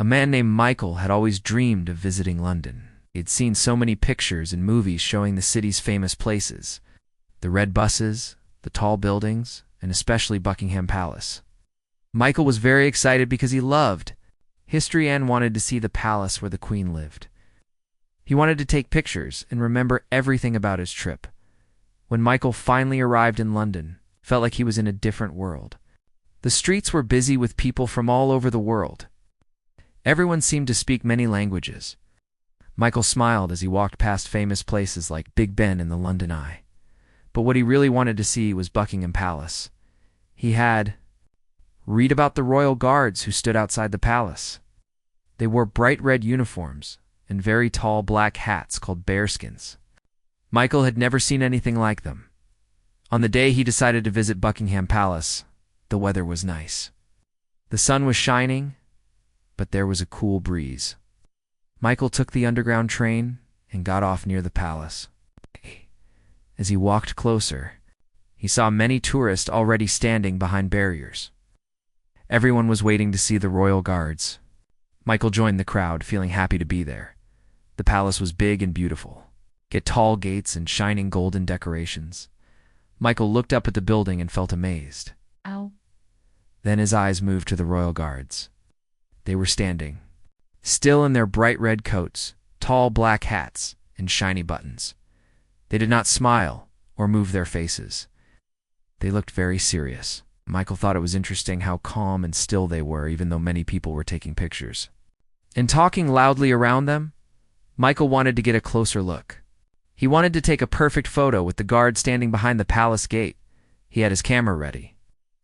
A man named Michael had always dreamed of visiting London. He had seen so many pictures and movies showing the city's famous places, the red buses, the tall buildings, and especially Buckingham Palace. Michael was very excited because he loved history and wanted to see the palace where the Queen lived. He wanted to take pictures and remember everything about his trip. When Michael finally arrived in London, it felt like he was in a different world. The streets were busy with people from all over the world. Everyone seemed to speak many languages. Michael smiled as he walked past famous places like Big Ben and the London Eye. But what he really wanted to see was Buckingham Palace. He had read about the royal guards who stood outside the palace. They wore bright red uniforms and very tall black hats called bearskins. Michael had never seen anything like them. On the day he decided to visit Buckingham Palace, the weather was nice. The sun was shining, but there was a cool breeze. Michael took the underground train and got off near the palace. As he walked closer, he saw many tourists already standing behind barriers. Everyone was waiting to see the royal guards. Michael joined the crowd, feeling happy to be there. The palace was big and beautiful, with tall gates and shining golden decorations. Michael looked up at the building and felt amazed. Ow. Then his eyes moved to the royal guards. They were standing, still in their bright red coats, tall black hats, and shiny buttons. They did not smile or move their faces. They looked very serious. Michael thought it was interesting how calm and still they were, even though many people were taking pictures. And talking loudly around them, Michael wanted to get a closer look. He wanted to take a perfect photo with the guard standing behind the palace gate. He had his camera ready.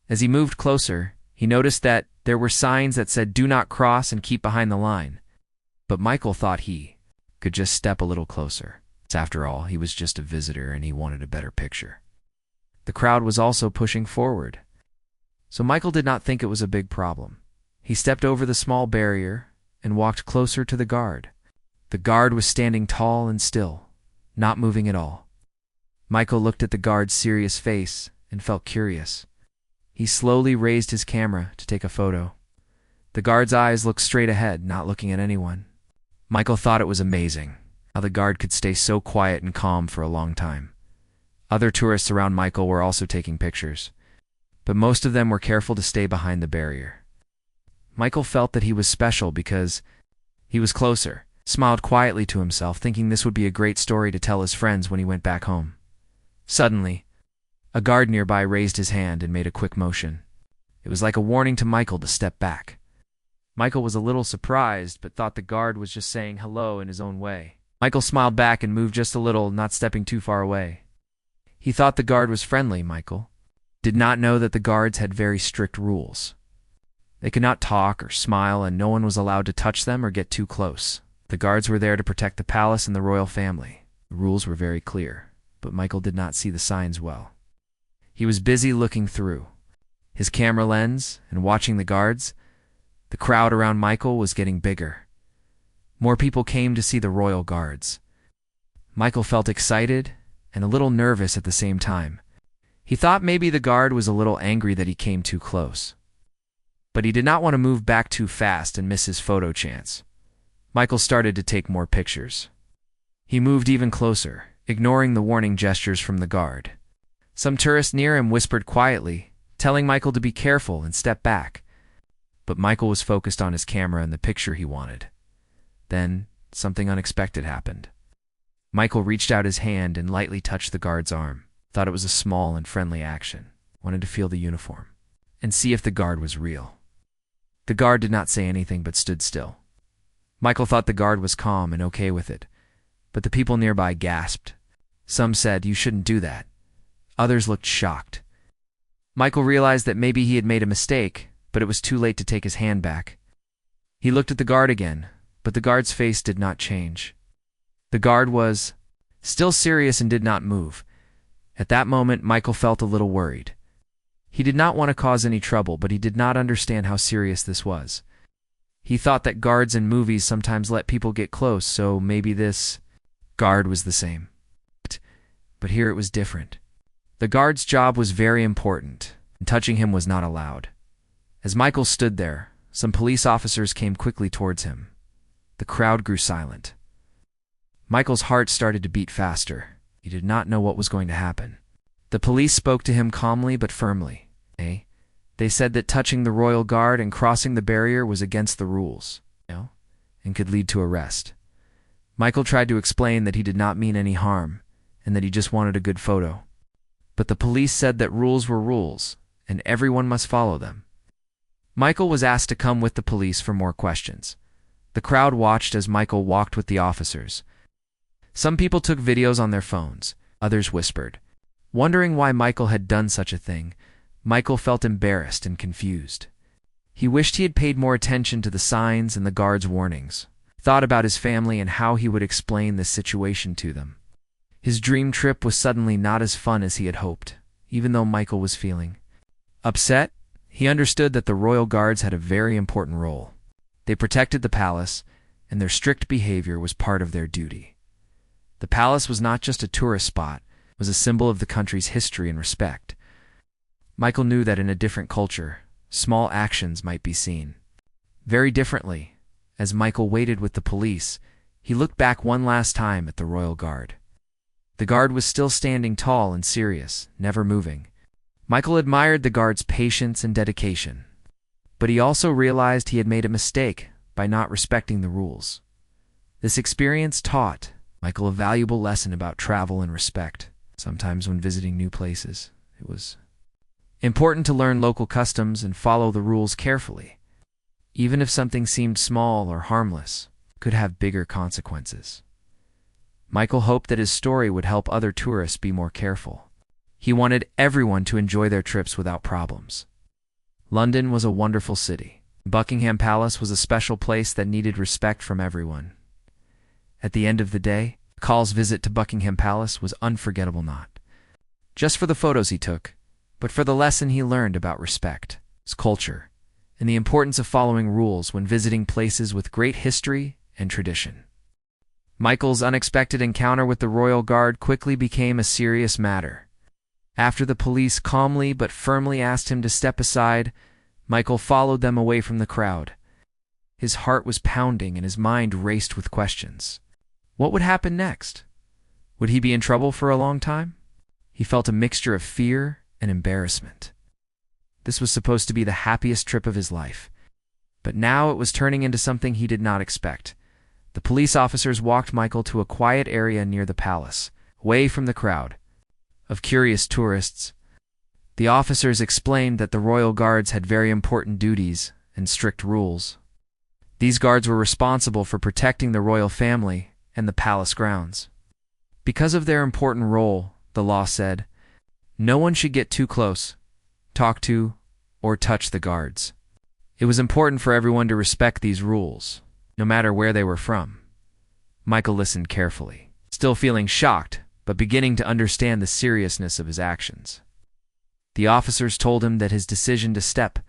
As he moved closer, he noticed that there were signs that said, "Do not cross and keep behind the line." But Michael thought he could just step a little closer. After all, he was just a visitor and he wanted a better picture. The crowd was also pushing forward, so Michael did not think it was a big problem. He stepped over the small barrier and walked closer to the guard. The guard was standing tall and still, not moving at all. Michael looked at the guard's serious face and felt curious. He slowly raised his camera to take a photo. The guard's eyes looked straight ahead, not looking at anyone. Michael thought it was amazing how the guard could stay so quiet and calm for a long time. Other tourists around Michael were also taking pictures, but most of them were careful to stay behind the barrier. Michael felt that he was special because he was closer, smiled quietly to himself, thinking this would be a great story to tell his friends when he went back home. Suddenly, a guard nearby raised his hand and made a quick motion. It was like a warning to Michael to step back. Michael was a little surprised, but thought the guard was just saying hello in his own way. Michael smiled back and moved just a little, not stepping too far away. He thought the guard was friendly. Michael did not know that the guards had very strict rules. They could not talk or smile, and no one was allowed to touch them or get too close. The guards were there to protect the palace and the royal family. The rules were very clear, but Michael did not see the signs well. He was busy looking through his camera lens and watching the guards. The crowd around Michael was getting bigger. More people came to see the royal guards. Michael felt excited and a little nervous at the same time. He thought maybe the guard was a little angry that he came too close. But he did not want to move back too fast and miss his photo chance. Michael started to take more pictures. He moved even closer, ignoring the warning gestures from the guard. Some tourists near him whispered quietly, telling Michael to be careful and step back. But Michael was focused on his camera and the picture he wanted. Then, something unexpected happened. Michael reached out his hand and lightly touched the guard's arm. Thought it was a small and friendly action. Wanted to feel the uniform and see if the guard was real. The guard did not say anything but stood still. Michael thought the guard was calm and okay with it, but the people nearby gasped. Some said, "You shouldn't do that." Others looked shocked. Michael realized that maybe he had made a mistake, but it was too late to take his hand back. He looked at the guard again, but the guard's face did not change. The guard was still serious and did not move. At that moment, Michael felt a little worried. He did not want to cause any trouble, but he did not understand how serious this was. He thought that guards in movies sometimes let people get close, so maybe this guard was the same. But here it was different. The guard's job was very important, and touching him was not allowed. As Michael stood there, some police officers came quickly towards him. The crowd grew silent. Michael's heart started to beat faster. He did not know what was going to happen. The police spoke to him calmly but firmly. They said that touching the royal guard and crossing the barrier was against the rules, and could lead to arrest. Michael tried to explain that he did not mean any harm, and that he just wanted a good photo. But the police said that rules were rules, and everyone must follow them. Michael was asked to come with the police for more questions. The crowd watched as Michael walked with the officers. Some people took videos on their phones, others whispered. Wondering why Michael had done such a thing, Michael felt embarrassed and confused. He wished he had paid more attention to the signs and the guards' warnings, thought about his family and how he would explain this situation to them. His dream trip was suddenly not as fun as he had hoped, even though Michael was feeling upset. He understood that the royal guards had a very important role. They protected the palace, and their strict behavior was part of their duty. The palace was not just a tourist spot, it was a symbol of the country's history and respect. Michael knew that in a different culture, small actions might be seen very differently. As Michael waited with the police, he looked back one last time at the royal guard. The guard was still standing tall and serious, never moving. Michael admired the guard's patience and dedication, but he also realized he had made a mistake by not respecting the rules. This experience taught Michael a valuable lesson about travel and respect. Sometimes when visiting new places, it was important to learn local customs and follow the rules carefully. Even if something seemed small or harmless, it could have bigger consequences. Michael hoped that his story would help other tourists be more careful. He wanted everyone to enjoy their trips without problems. London was a wonderful city. Buckingham Palace was a special place that needed respect from everyone. At the end of the day, Call's visit to Buckingham Palace was unforgettable, not just for the photos he took, but for the lesson he learned about respect, his culture, and the importance of following rules when visiting places with great history and tradition. Michael's unexpected encounter with the royal guard quickly became a serious matter. After the police calmly but firmly asked him to step aside, Michael followed them away from the crowd. His heart was pounding and his mind raced with questions. What would happen next? Would he be in trouble for a long time? He felt a mixture of fear and embarrassment. This was supposed to be the happiest trip of his life, but now it was turning into something he did not expect. The police officers walked Michael to a quiet area near the palace, away from the crowd of curious tourists. The officers explained that the royal guards had very important duties and strict rules. These guards were responsible for protecting the royal family and the palace grounds. Because of their important role, the law said, no one should get too close, talk to, or touch the guards. It was important for everyone to respect these rules, no matter where they were from. Michael listened carefully, still feeling shocked, but beginning to understand the seriousness of his actions. The officers told him that his decision to step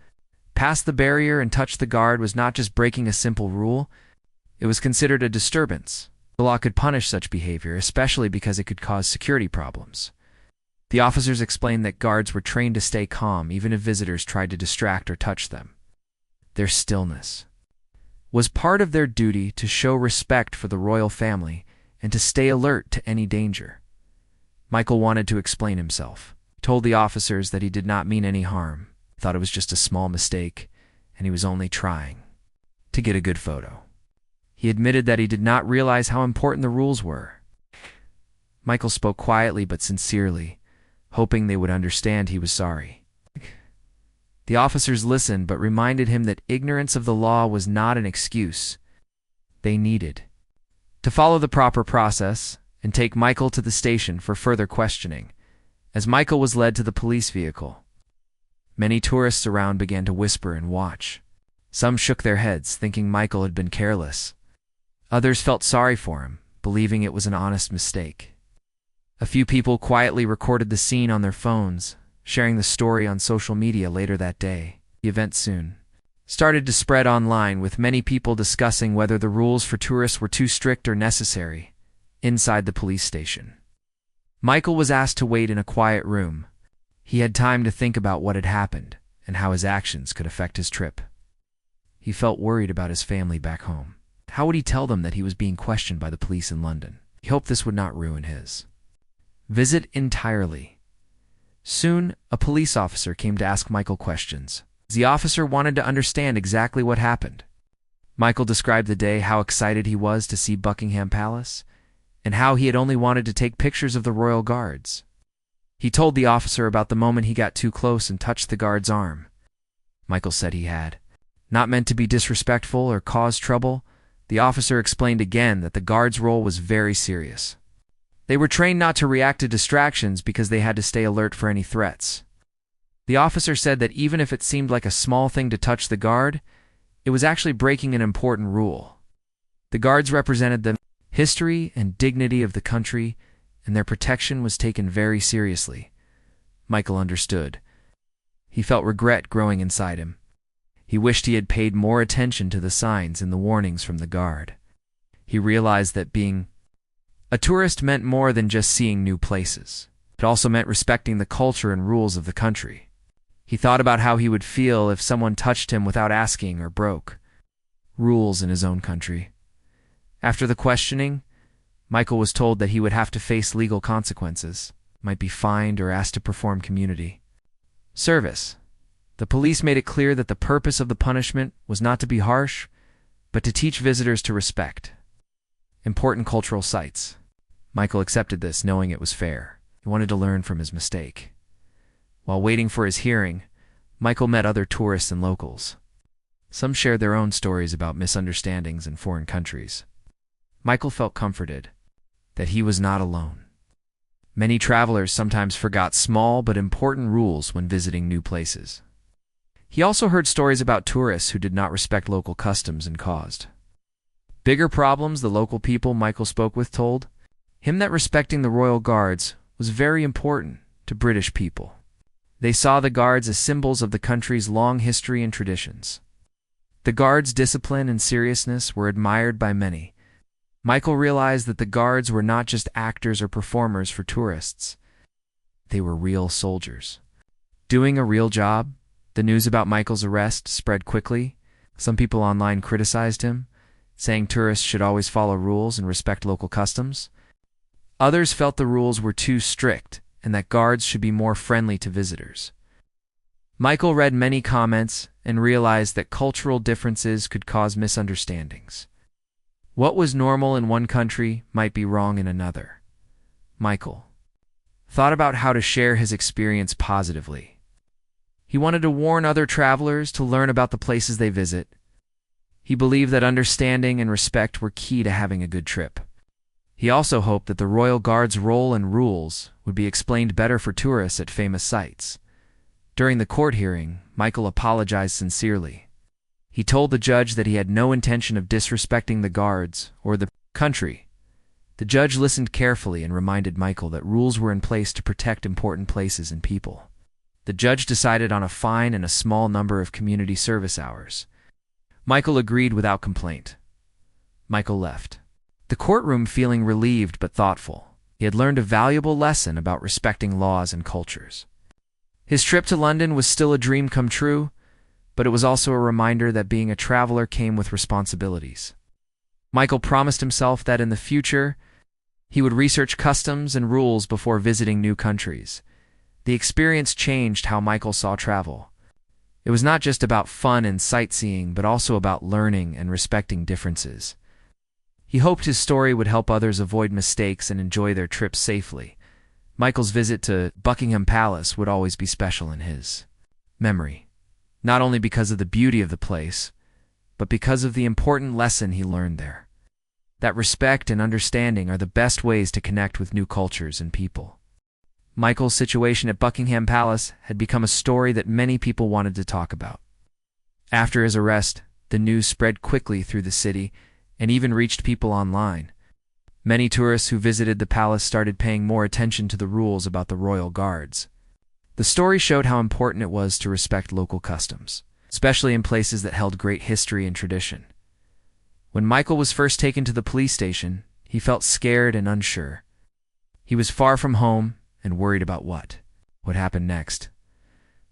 past the barrier and touch the guard was not just breaking a simple rule, it was considered a disturbance. The law could punish such behavior, especially because it could cause security problems. The officers explained that guards were trained to stay calm even if visitors tried to distract or touch them. Their stillness was part of their duty to show respect for the royal family and to stay alert to any danger. Michael wanted to explain himself. He told the officers that he did not mean any harm, thought it was just a small mistake, and he was only trying to get a good photo. He admitted that he did not realize how important the rules were. Michael spoke quietly but sincerely, hoping they would understand he was sorry. The officers listened but reminded him that ignorance of the law was not an excuse. They needed to follow the proper process and take Michael to the station for further questioning. As Michael was led to the police vehicle, many tourists around began to whisper and watch. Some shook their heads, thinking Michael had been careless. Others felt sorry for him, believing it was an honest mistake. A few people quietly recorded the scene on their phones, sharing the story on social media later that day. The event soon started to spread online, with many people discussing whether the rules for tourists were too strict or necessary. Inside the police station, Michael was asked to wait in a quiet room. He had time to think about what had happened and how his actions could affect his trip. He felt worried about his family back home. How would he tell them that he was being questioned by the police in London? He hoped this would not ruin his visit entirely. Soon, a police officer came to ask Michael questions. The officer wanted to understand exactly what happened. Michael described the day, how excited he was to see Buckingham Palace, and how he had only wanted to take pictures of the royal guards. He told the officer about the moment he got too close and touched the guard's arm. Michael said he had not meant to be disrespectful or cause trouble. The officer explained again that the guard's role was very serious. They were trained not to react to distractions because they had to stay alert for any threats. The officer said that even if it seemed like a small thing to touch the guard, it was actually breaking an important rule. The guards represented the history and dignity of the country, and their protection was taken very seriously. Michael understood. He felt regret growing inside him. He wished he had paid more attention to the signs and the warnings from the guard. He realized that being a tourist meant more than just seeing new places. It also meant respecting the culture and rules of the country. He thought about how he would feel if someone touched him without asking or broke rules in his own country. After the questioning, Michael was told that he would have to face legal consequences, might be fined or asked to perform community service. The police made it clear that the purpose of the punishment was not to be harsh, but to teach visitors to respect important cultural sites. Michael accepted this, knowing it was fair. He wanted to learn from his mistake. While waiting for his hearing, Michael met other tourists and locals. Some shared their own stories about misunderstandings in foreign countries. Michael felt comforted that he was not alone. Many travelers sometimes forgot small but important rules when visiting new places. He also heard stories about tourists who did not respect local customs and caused bigger problems. The local people Michael spoke with told him that respecting the royal guards was very important to British people. They saw the guards as symbols of the country's long history and traditions. The guards' discipline and seriousness were admired by many. Michael realized that the guards were not just actors or performers for tourists. They were real soldiers, doing a real job. The news about Michael's arrest spread quickly. Some people online criticized him, saying tourists should always follow rules and respect local customs. Others felt the rules were too strict and that guards should be more friendly to visitors. Michael read many comments and realized that cultural differences could cause misunderstandings. What was normal in one country might be wrong in another. Michael thought about how to share his experience positively. He wanted to warn other travelers to learn about the places they visit. He believed that understanding and respect were key to having a good trip. He also hoped that the Royal Guard's role and rules would be explained better for tourists at famous sites. During the court hearing, Michael apologized sincerely. He told the judge that he had no intention of disrespecting the guards or the country. The judge listened carefully and reminded Michael that rules were in place to protect important places and people. The judge decided on a fine and a small number of community service hours. Michael agreed without complaint. Michael left the courtroom feeling relieved but thoughtful. He had learned a valuable lesson about respecting laws and cultures. His trip to London was still a dream come true, but it was also a reminder that being a traveler came with responsibilities. Michael promised himself that in the future, he would research customs and rules before visiting new countries. The experience changed how Michael saw travel. It was not just about fun and sightseeing, but also about learning and respecting differences. He hoped his story would help others avoid mistakes and enjoy their trips safely. Michael's visit to Buckingham Palace would always be special in his memory, not only because of the beauty of the place, but because of the important lesson he learned there. That respect and understanding are the best ways to connect with new cultures and people. Michael's situation at Buckingham Palace had become a story that many people wanted to talk about. After his arrest, the news spread quickly through the city and even reached people online. Many tourists who visited the palace started paying more attention to the rules about the royal guards. The story showed how important it was to respect local customs, especially in places that held great history and tradition. When Michael was first taken to the police station, he felt scared and unsure. He was far from home and worried about what would happen next.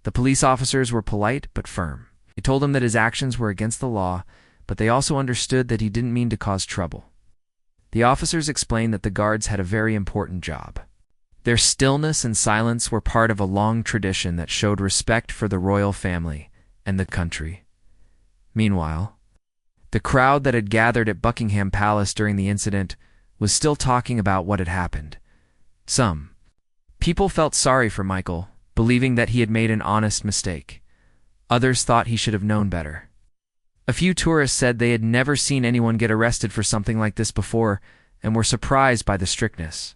The police officers were polite but firm. They told him that his actions were against the law, but they also understood that he didn't mean to cause trouble. The officers explained that the guards had a very important job. Their stillness and silence were part of a long tradition that showed respect for the royal family and the country. Meanwhile, the crowd that had gathered at Buckingham Palace during the incident was still talking about what had happened. Some people felt sorry for Michael, believing that he had made an honest mistake. Others thought he should have known better. A few tourists said they had never seen anyone get arrested for something like this before and were surprised by the strictness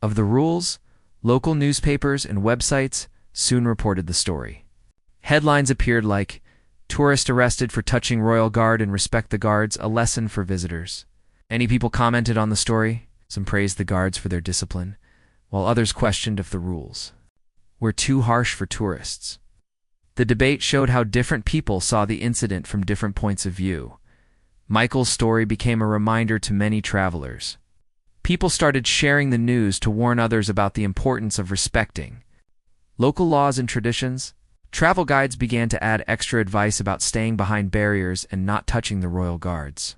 of the rules. Local newspapers and websites soon reported the story. Headlines appeared like, "Tourist arrested for touching royal guard and respect the guards, a lesson for visitors." Many people commented on the story. Some praised the guards for their discipline, while others questioned if the rules were too harsh for tourists. The debate showed how different people saw the incident from different points of view. Michael's story became a reminder to many travelers. People started sharing the news to warn others about the importance of respecting local laws and traditions. Travel guides began to add extra advice about staying behind barriers and not touching the royal guards.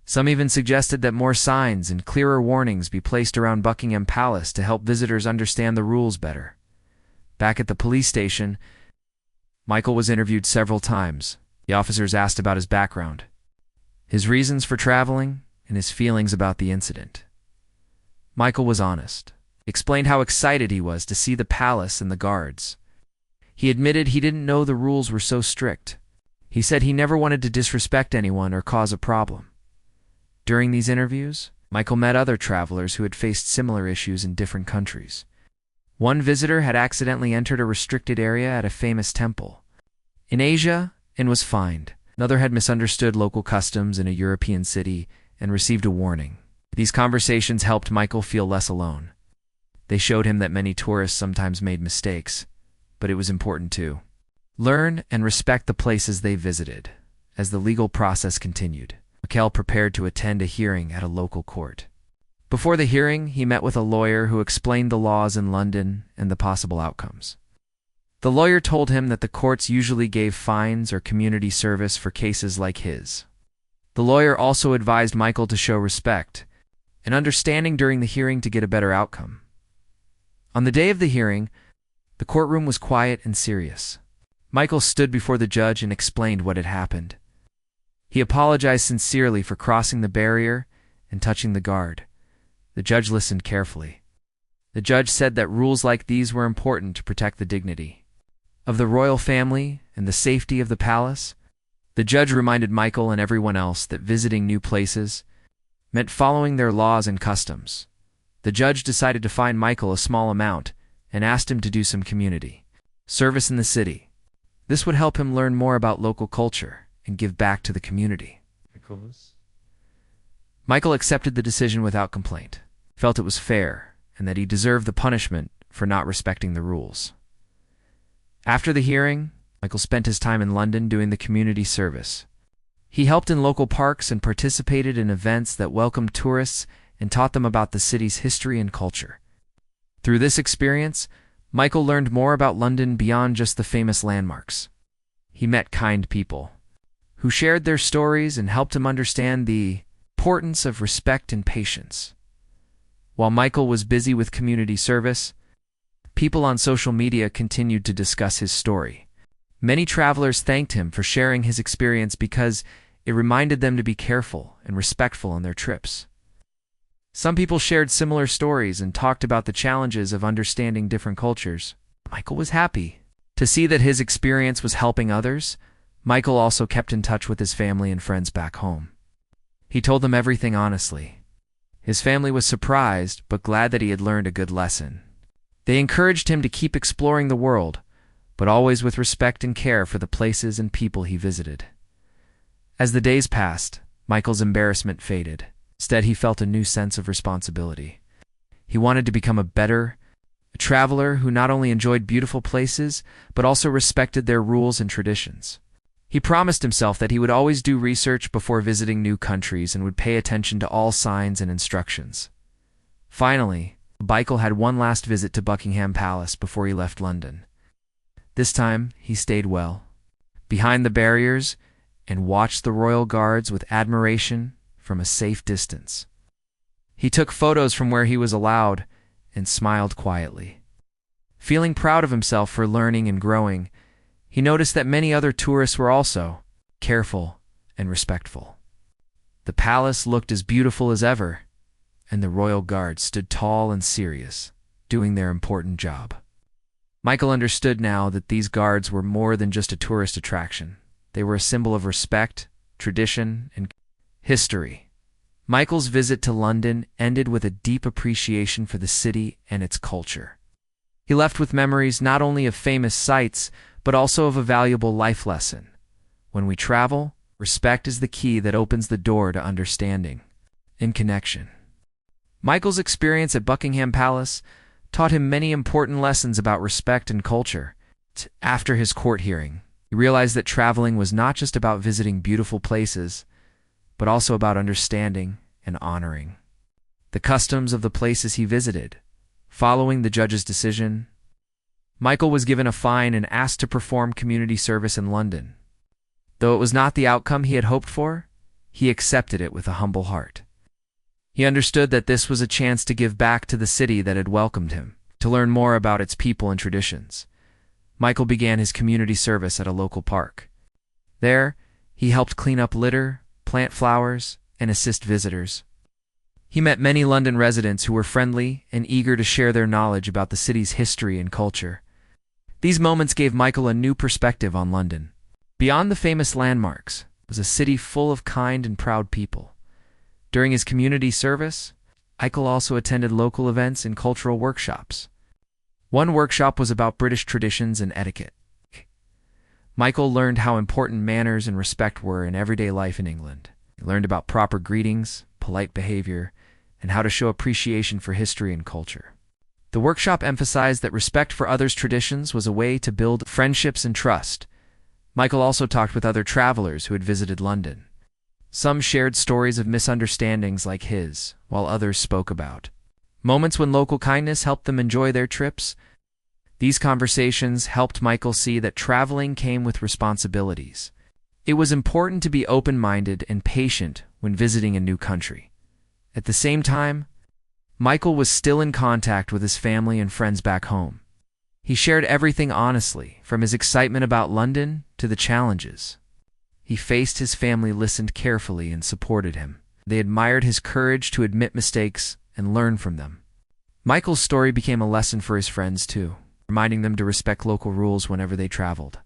Some even suggested that more signs and clearer warnings be placed around Buckingham Palace to help visitors understand the rules better. Back at the police station, Michael was interviewed several times. The officers asked about his background, his reasons for traveling, and his feelings about the incident. Michael was honest, explained how excited he was to see the palace and the guards. He admitted he didn't know the rules were so strict. He said he never wanted to disrespect anyone or cause a problem. During these interviews, Michael met other travelers who had faced similar issues in different countries. One visitor had accidentally entered a restricted area at a famous temple in Asia and was fined. Another had misunderstood local customs in a European city and received a warning. These conversations helped Michael feel less alone. They showed him that many tourists sometimes made mistakes, but it was important to learn and respect the places they visited. As the legal process continued, Michael prepared to attend a hearing at a local court. Before the hearing, he met with a lawyer who explained the laws in London and the possible outcomes. The lawyer told him that the courts usually gave fines or community service for cases like his. The lawyer also advised Michael to show respect and understanding during the hearing to get a better outcome. On the day of the hearing, the courtroom was quiet and serious. Michael stood before the judge and explained what had happened. He apologized sincerely for crossing the barrier and touching the guard. The judge listened carefully. The judge said that rules like these were important to protect the dignity of the royal family and the safety of the palace. The judge reminded Michael and everyone else that visiting new places meant following their laws and customs. The judge decided to fine Michael a small amount and asked him to do some community service in the city. This would help him learn more about local culture and give back to the community. Michael accepted the decision without complaint, felt it was fair, and that he deserved the punishment for not respecting the rules. After the hearing, Michael spent his time in London doing the community service. He helped in local parks and participated in events that welcomed tourists and taught them about the city's history and culture. Through this experience, Michael learned more about London beyond just the famous landmarks. He met kind people who shared their stories and helped him understand the importance of respect and patience. While Michael was busy with community service, people on social media continued to discuss his story. Many travelers thanked him for sharing his experience because it reminded them to be careful and respectful on their trips. Some people shared similar stories and talked about the challenges of understanding different cultures. Michael was happy to see that his experience was helping others. Michael also kept in touch with his family and friends back home. He told them everything honestly. His family was surprised, but glad that he had learned a good lesson. They encouraged him to keep exploring the world, but always with respect and care for the places and people he visited. As the days passed, Michael's embarrassment faded. Instead, he felt a new sense of responsibility. He wanted to become a traveler who not only enjoyed beautiful places, but also respected their rules and traditions. He promised himself that he would always do research before visiting new countries and would pay attention to all signs and instructions. Finally, Michael had one last visit to Buckingham Palace before he left London. This time, he stayed well. behind the barriers and watched the royal guards with admiration from a safe distance. He took photos from where he was allowed and smiled quietly. Feeling proud of himself for learning and growing, he noticed that many other tourists were also careful and respectful. The palace looked as beautiful as ever, and the royal guards stood tall and serious, doing their important job. Michael understood now that these guards were more than just a tourist attraction. They were a symbol of respect, tradition, and history. Michael's visit to London ended with a deep appreciation for the city and its culture. He left with memories not only of famous sights, but also of a valuable life lesson. When we travel, respect is the key that opens the door to understanding and connection. Michael's experience at Buckingham Palace taught him many important lessons about respect and culture. After his court hearing, he realized that traveling was not just about visiting beautiful places, but also about understanding and honoring the customs of the places he visited. Following the judge's decision, Michael was given a fine and asked to perform community service in London. Though it was not the outcome he had hoped for, he accepted it with a humble heart. He understood that this was a chance to give back to the city that had welcomed him, to learn more about its people and traditions. Michael began his community service at a local park. There, he helped clean up litter, plant flowers, and assist visitors. He met many London residents who were friendly and eager to share their knowledge about the city's history and culture. These moments gave Michael a new perspective on London. Beyond the famous landmarks was a city full of kind and proud people. During his community service, Michael also attended local events and cultural workshops. One workshop was about British traditions and etiquette. Michael learned how important manners and respect were in everyday life in England. He learned about proper greetings, polite behavior, and how to show appreciation for history and culture. The workshop emphasized that respect for others' traditions was a way to build friendships and trust. Michael also talked with other travelers who had visited London. Some shared stories of misunderstandings like his, while others spoke about moments when local kindness helped them enjoy their trips. These conversations helped Michael see that traveling came with responsibilities. It was important to be open-minded and patient when visiting a new country. At the same time, Michael was still in contact with his family and friends back home. He shared everything honestly, from his excitement about London to the challenges he faced. His family listened carefully and supported him. They admired his courage to admit mistakes and learn from them. Michael's story became a lesson for his friends too, reminding them to respect local rules whenever they traveled.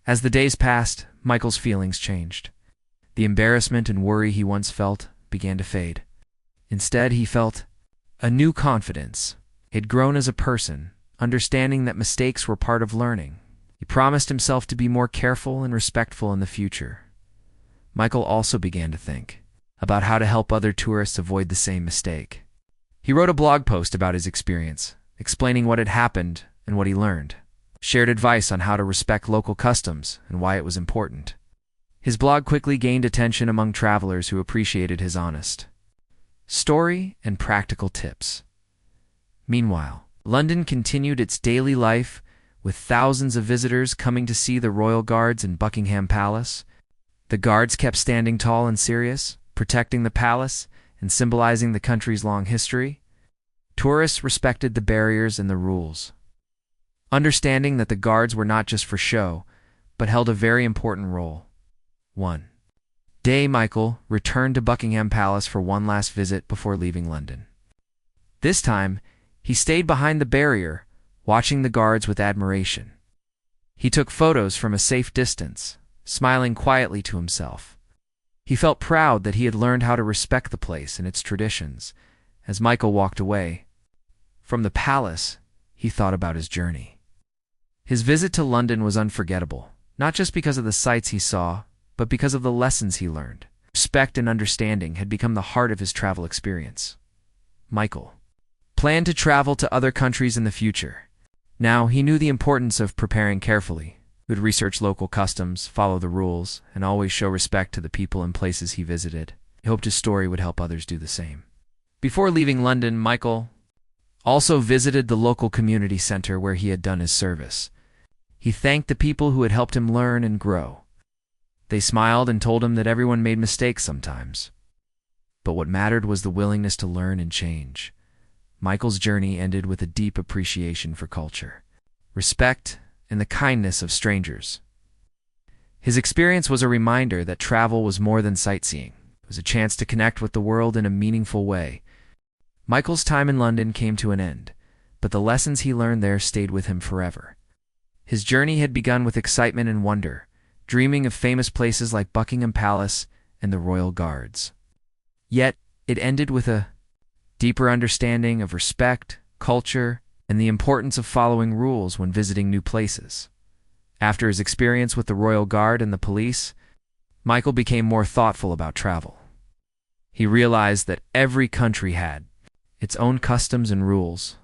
As the days passed, Michael's feelings changed. The embarrassment and worry he once felt began to fade. Instead, he felt a new confidence. He had grown as a person, understanding that mistakes were part of learning. He promised himself to be more careful and respectful in the future. Michael also began to think about how to help other tourists avoid the same mistake. He wrote a blog post about his experience, explaining what had happened and what he learned, shared advice on how to respect local customs and why it was important. His blog quickly gained attention among travelers who appreciated his honest story and practical tips. Meanwhile, London continued its daily life, with thousands of visitors coming to see the royal guards in Buckingham Palace. The guards kept standing tall and serious, protecting the palace and symbolizing the country's long history. Tourists respected the barriers and the rules, understanding that the guards were not just for show, but held a very important role. One day, Michael returned to Buckingham Palace for one last visit before leaving London. This time, he stayed behind the barrier, watching the guards with admiration. He took photos from a safe distance, smiling quietly to himself. He felt proud that he had learned how to respect the place and its traditions. As Michael walked away from the palace, he thought about his journey. His visit to London was unforgettable, not just because of the sights he saw, but because of the lessons he learned. Respect and understanding had become the heart of his travel experience. Michael planned to travel to other countries in the future. Now, he knew the importance of preparing carefully. He would research local customs, follow the rules, and always show respect to the people and places he visited. He hoped his story would help others do the same. Before leaving London, Michael also visited the local community center where he had done his service. He thanked the people who had helped him learn and grow. They smiled and told him that everyone made mistakes sometimes. But what mattered was the willingness to learn and change. Michael's journey ended with a deep appreciation for culture, respect, and the kindness of strangers. His experience was a reminder that travel was more than sightseeing. It was a chance to connect with the world in a meaningful way. Michael's time in London came to an end, but the lessons he learned there stayed with him forever. His journey had begun with excitement and wonder, dreaming of famous places like Buckingham Palace and the Royal Guards. Yet, it ended with a deeper understanding of respect, culture, and the importance of following rules when visiting new places. After his experience with the Royal Guard and the police, Michael became more thoughtful about travel. He realized that every country had its own customs and rules.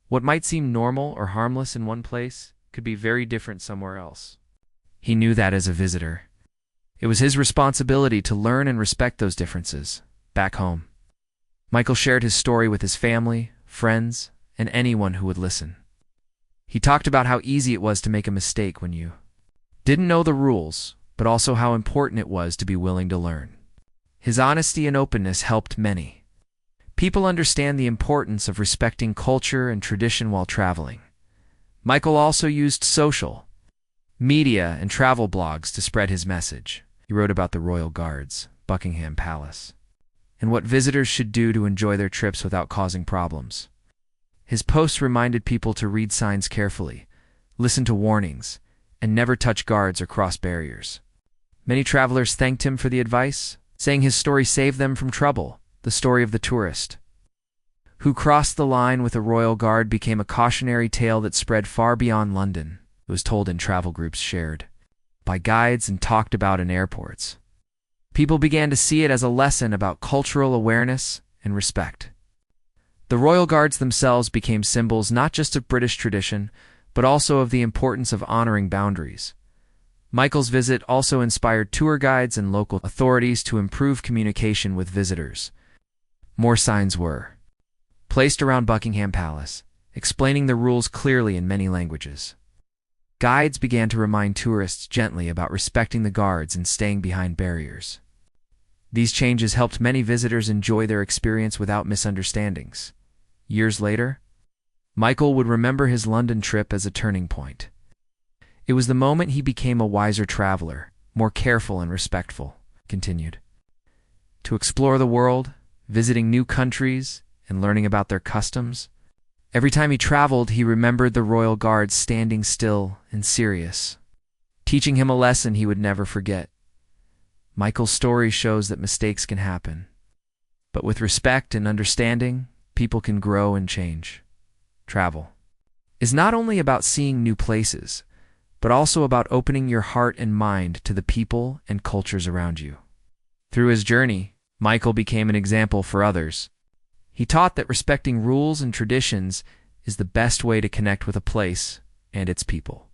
What might seem normal or harmless in one place could be very different somewhere else. He knew that as a visitor. It was his responsibility to learn and respect those differences back home. Michael shared his story with his family, friends, and anyone who would listen. He talked about how easy it was to make a mistake when you didn't know the rules, but also how important it was to be willing to learn. His honesty and openness helped many people understand the importance of respecting culture and tradition while traveling. Michael also used social media and travel blogs to spread his message. He wrote about the Royal Guards, Buckingham Palace, and what visitors should do to enjoy their trips without causing problems. His posts reminded people to read signs carefully, listen to warnings, and never touch guards or cross barriers. Many travelers thanked him for the advice, saying his story saved them from trouble. The story of the tourist who crossed the line with a royal guard became a cautionary tale that spread far beyond London. It was told in travel groups shared by guides and talked about in airports. People began to see it as a lesson about cultural awareness and respect. The royal guards themselves became symbols not just of British tradition, but also of the importance of honoring boundaries. Michael's visit also inspired tour guides and local authorities to improve communication with visitors. More signs were placed around Buckingham Palace, explaining the rules clearly in many languages. Guides began to remind tourists gently about respecting the guards and staying behind barriers. These changes helped many visitors enjoy their experience without misunderstandings. Years later, Michael would remember his London trip as a turning point. It was the moment he became a wiser traveler, more careful and respectful. Continued to explore the world, visiting new countries, and learning about their customs. Every time he traveled, he remembered the royal guards standing still and serious, teaching him a lesson he would never forget. Michael's story shows that mistakes can happen, but with respect and understanding, people can grow and change. Travel is not only about seeing new places, but also about opening your heart and mind to the people and cultures around you. Through his journey, Michael became an example for others. He taught that respecting rules and traditions is the best way to connect with a place and its people.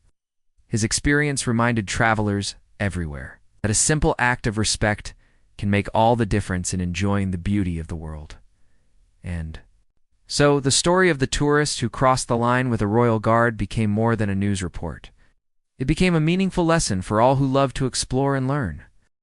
His experience reminded travelers everywhere that a simple act of respect can make all the difference in enjoying the beauty of the world. And so, the story of the tourist who crossed the line with a royal guard became more than a news report. It became a meaningful lesson for all who love to explore and learn.